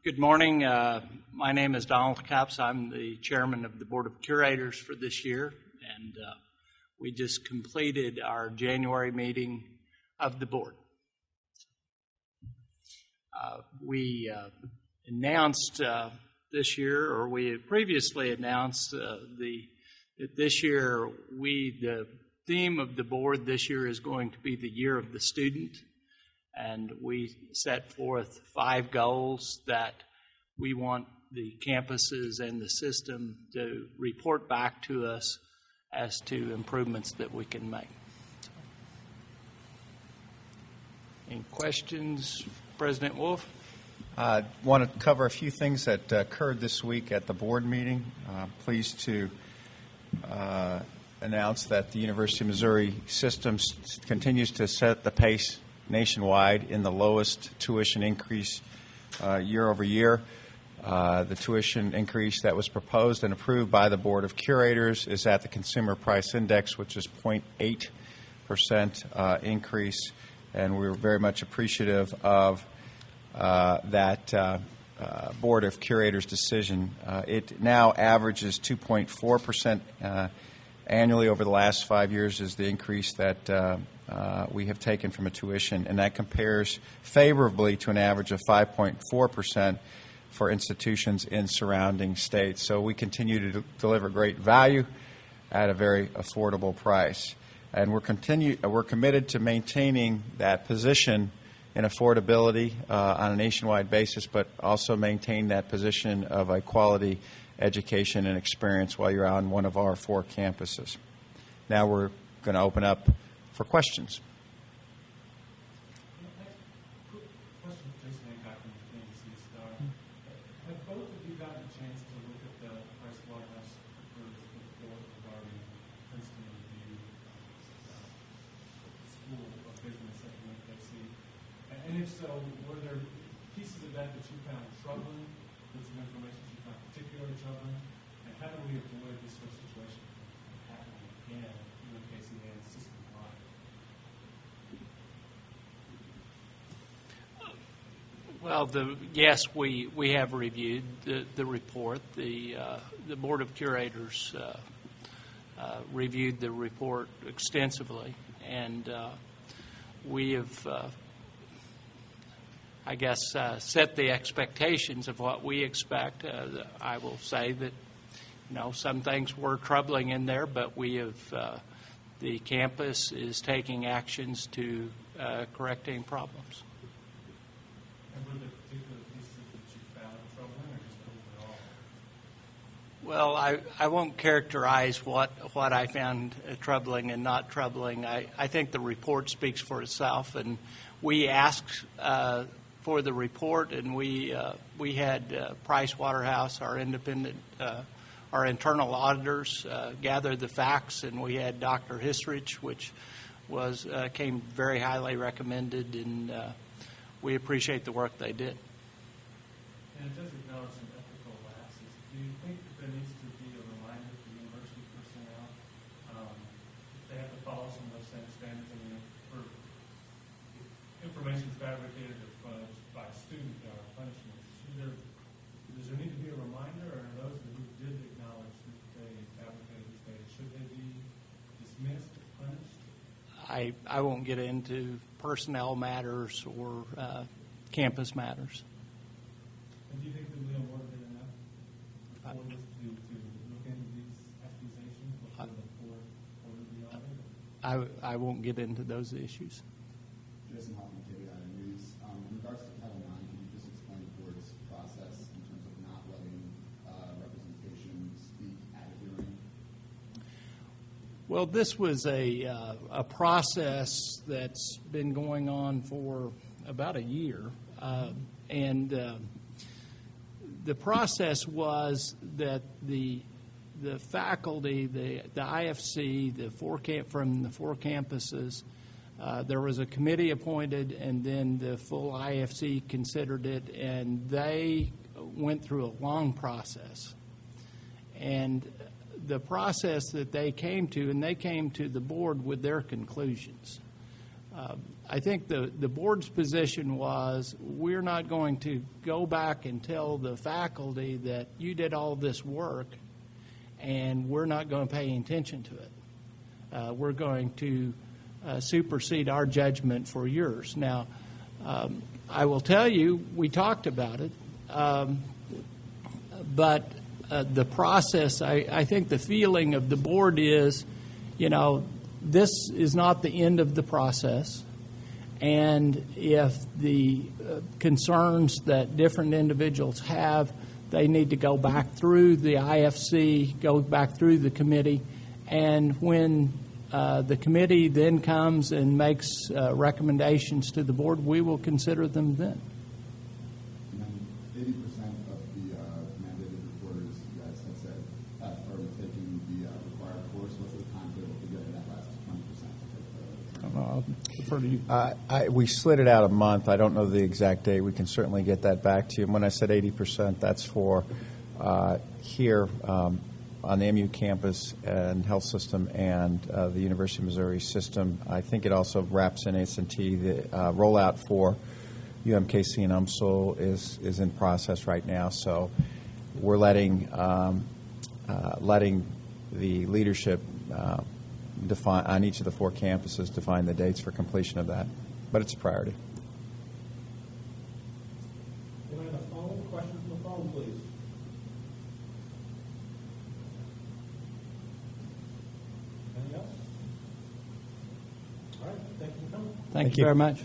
Good morning. My name is Donald Capps. I'm the chairman of the Board of Curators for this year, and we just completed our January meeting of the board. We announced this year, or we had previously announced that this year the theme of the board this year is going to be the Year of the Student. And we set forth 5 goals that we want the campuses and the system to report back to us as to improvements that we can make. Any questions, President Wolf? I want to cover a few things that occurred this week at the board meeting. Pleased to announce that the University of Missouri system continues to set the pace nationwide in the lowest tuition increase year over year. The tuition increase that was proposed and approved by the Board of Curators is at the Consumer Price Index, which is 0.8% increase, and we're very much appreciative of that Board of Curators decision. It now averages 2.4% annually over the last 5 years is the increase that we have taken from a tuition, and that compares favorably to an average of 5.4% for institutions in surrounding states. So we continue to deliver great value at a very affordable price. And we're committed to maintaining that position in affordability on a nationwide basis, but also maintain that position of a quality education and experience while you're on one of our 4 campuses. Now we're going to open up for questions. Have both of you gotten a chance to look at the Pricewaterhouse report regarding Princeton Review School of Business at UMKC? And if so, were there pieces of that you found troubling, with some information you found particularly troubling? And how do we avoid this sort of situation from happening again at UMKC and system-wide? Well, yes, we have reviewed the report. The Board of Curators reviewed the report extensively, and we have, set the expectations of what we expect. I will say that, some things were troubling in there, but we have, the campus is taking actions to correcting problems. And were there particular pieces that you found troubling, or just overall? Well, I won't characterize what I found troubling and not troubling. I think the report speaks for itself, and we asked for the report, and we had Pricewaterhouse, our independent, our internal auditors, gather the facts, and we had Dr. Hisrich, which came very highly recommended, and we appreciate the work they did. And it does acknowledge some ethical lapses. Do you think that there needs to be a reminder for university personnel if they have to follow some of those same standards? I mean, for information fabricated or fudged by a student, there are punishments. Does there need to be a reminder, or those who did acknowledge that they fabricated these data, should they be dismissed or punished? I won't get into personnel matters or campus matters. And do you think that we awarded enough before this to look into these accusations before the audit? I won't get into those issues. Jason Hoffman, KBI News. In regards to Title IX, can you just explain the board's process in terms of not letting representation speak at a hearing? Well, this was a process that's been going on for about a year, and the process was that the faculty, the IFC, from the 4 campuses, there was a committee appointed, and then the full IFC considered it, and they went through a long process. And the process that they came to the board with their conclusions. I think the board's position was, we're not going to go back and tell the faculty that you did all this work and we're not going to pay attention to it. We're going to supersede our judgment for yours. Now, I will tell you, we talked about it, but the process, I think the feeling of the board is, this is not the end of the process. And if the concerns that different individuals have, they need to go back through the IFC, go back through the committee, and when the committee then comes and makes recommendations to the board, we will consider them then. And then 80% of the mandated reporters, you guys have said, have started taking the required course. What's the timetable to get that last 20% to take the I'll defer to you. We slid it out a month. I don't know the exact date. We can certainly get that back to you. And when I said 80%, that's for here on the MU campus and health system and the University of Missouri system. I think it also wraps in S&T. The rollout for UMKC and UMSL is in process right now. So we're letting the leadership define on each of the 4 campuses, define the dates for completion of that. But it's a priority. Anyone have a phone? Question from the phone, please. Anything else? All right. Thank you for coming. Thank you very much.